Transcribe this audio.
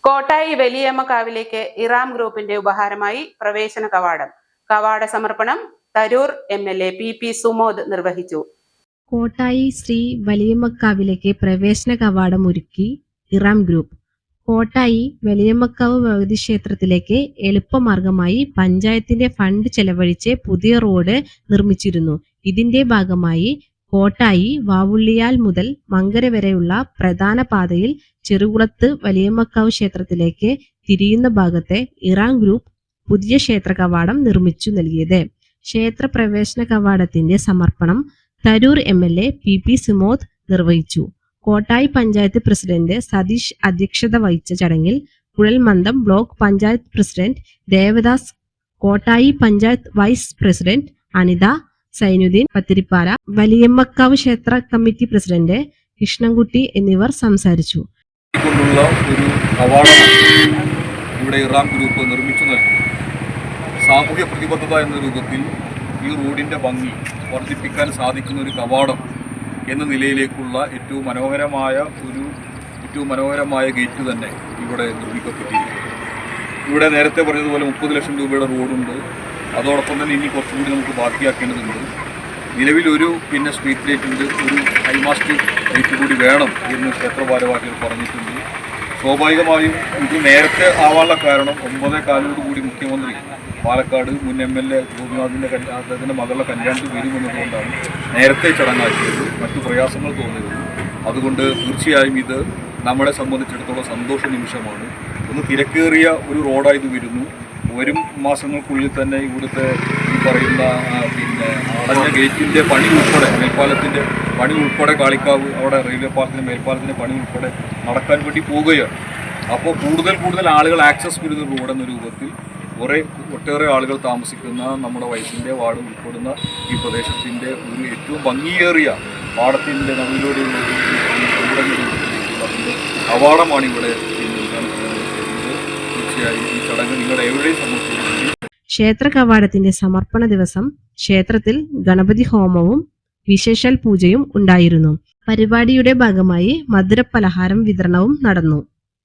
കോട്ടായി വലിയമ്മക്കാവിലേക്ക് ഇറാം ഗ്രൂപ്പിന്റെ ഉപഹാരമായി പ്രവേശന കവാടം. കവാട സമർപ്പണം തരൂർ MLA PP സുമോദ് നിർവഹിച്ചു. കോട്ടായി ശ്രീ വലിയമ്മക്കാവിലേക്ക് പ്രവേശന കവാടം ഒരുക്കി ഇറാം ഗ്രൂപ്പ്. കോട്ടായി വലിയമ്മക്കാവ് ഭഗവതി ക്ഷേത്രത്തിലേക്ക് എളുപ്പമാർഗമായി പഞ്ചായത്തിന്റെ ഫണ്ട് ചെലവഴിച്ച് പുതിയ റോഡ് നിർമ്മിച്ചിരുന്നു. ഇതിന്റെ ഭാഗമായി കോട്ടായി വാവുള്ളിയാൽ മുതൽ മങ്കര വരെയുള്ള പ്രധാന പാതയിൽ ചെറുകുളത്ത് വലിയമ്മക്കാവ് ക്ഷേത്രത്തിലേക്ക് തിരിയുന്ന ഭാഗത്തെ ഇറാം ഗ്രൂപ്പ് പുതിയ ക്ഷേത്ര കവാടം നിർമ്മിച്ചു നൽകിയത്. ക്ഷേത്ര പ്രവേശന കവാടത്തിന്റെ സമർപ്പണം തരൂർ MLA PP സുമോദ് നിർവഹിച്ചു. കോട്ടായി പഞ്ചായത്ത് പ്രസിഡന്റ് സതീഷ് അധ്യക്ഷത വഹിച്ച ചടങ്ങിൽ കുഴൽമന്ദം block panchayat president Devadas, Kottayi panchayat vice president Anitha, Sainudheen Pathirippala, Valiyammakkavu ക്ഷേത്ര കമ്മിറ്റി പ്രസിഡന്റ് കൃഷ്ണൻകുട്ടി എന്നിവർ സംസാരിച്ചു. ഒരു കവാടം ഇവിടെ ഇറാം ഗ്രൂപ്പ് നിർമ്മിച്ചു നൽകി. സാമൂഹ്യ പ്രതിബദ്ധത എന്ന രൂപത്തിൽ ഈ റോഡിൻ്റെ ഭംഗി വർദ്ധിപ്പിക്കാൻ സാധിക്കുന്ന ഒരു കവാടം എന്ന നിലയിലേക്കുള്ള ഏറ്റവും മനോഹരമായ ഗേറ്റ് തന്നെ ഇവിടെ നിർമ്മിക്കപ്പെട്ടിരിക്കുന്നു. ഇവിടെ നേരത്തെ പറഞ്ഞതുപോലെ 30 ലക്ഷം രൂപയുടെ റോഡുണ്ട്. അതോടൊപ്പം തന്നെ ഇനി കുറച്ചുകൂടി നമുക്ക് ബാക്കിയാക്കേണ്ടതുണ്ട്. നിലവിലൊരു സ്ട്രീറ്റ് ലൈറ്റ് ഉണ്ട്, ഒരു ഹൈമാസ്റ്റ് ലൈറ്റ് കൂടി വേണം എന്ന് ക്ഷേത്ര ഭാരവാഹികൾ പറഞ്ഞിട്ടുണ്ട്. സ്വാഭാവികമായും ഇത് നേരത്തെ ആവാനുള്ള കാരണം 9:15 കൂടി മുഖ്യമന്ത്രി പാലക്കാട് മുൻ MLA ഗോപിനാഥിൻ്റെ അദ്ദേഹത്തിൻ്റെ മകളുടെ കല്യാണത്തിൽ വരുമെന്നതുകൊണ്ടാണ് നേരത്തെ ചടങ്ങാക്കിയത്. മറ്റു പ്രയാസങ്ങൾ തോന്നിയത്. അതുകൊണ്ട് തീർച്ചയായും ഇത് നമ്മളെ സംബന്ധിച്ചിടത്തോളം സന്തോഷ നിമിഷമാണ്. ഒന്ന് തിരക്കേറിയ ഒരു റോഡായി ഇത് വരുന്നു. വരും മാസങ്ങൾക്കുള്ളിൽ തന്നെ ഇവിടുത്തെ ഈ പറയുന്ന അടഞ്ഞ ഗേറ്റിൻ്റെ പണി ഉൾപ്പെടെ, മേൽപ്പാലത്തിൻ്റെ പണി ഉൾപ്പെടെ, കാളിക്കാവ് അവിടെ റെയിൽവേ പാലത്തിൻ്റെ മേൽപ്പാലത്തിൻ്റെ പണി ഉൾപ്പെടെ നടക്കാൻ വേണ്ടി പോവുകയാണ്. അപ്പോൾ കൂടുതൽ ആളുകൾ ആക്സസ് വരുന്ന റോഡെന്ന രൂപത്തിൽ ഒട്ടേറെ ആളുകൾ താമസിക്കുന്ന നമ്മുടെ വയസ്സിൻ്റെ വാർഡ് ഉൾപ്പെടുന്ന ഈ പ്രദേശത്തിൻ്റെ ഒരു ഏറ്റവും ഭംഗിയേറിയ പാടത്തിൻ്റെ നടുവിലൂടെയുള്ള അതിൻ്റെ കവാടമാണ് ഇവിടെ തീർച്ചയായും ഈ ചടങ്ങ് നിങ്ങളുടെ എവിടെയും സംബന്ധിച്ചു. ക്ഷേത്ര കവാടത്തിന്റെ സമർപ്പണ ദിവസം ക്ഷേത്രത്തിൽ ഗണപതി ഹോമവും വിശേഷാൽ പൂജയും ഉണ്ടായിരുന്നു. പരിപാടിയുടെ ഭാഗമായി മധുര പലഹാരം വിതരണവും നടന്നു.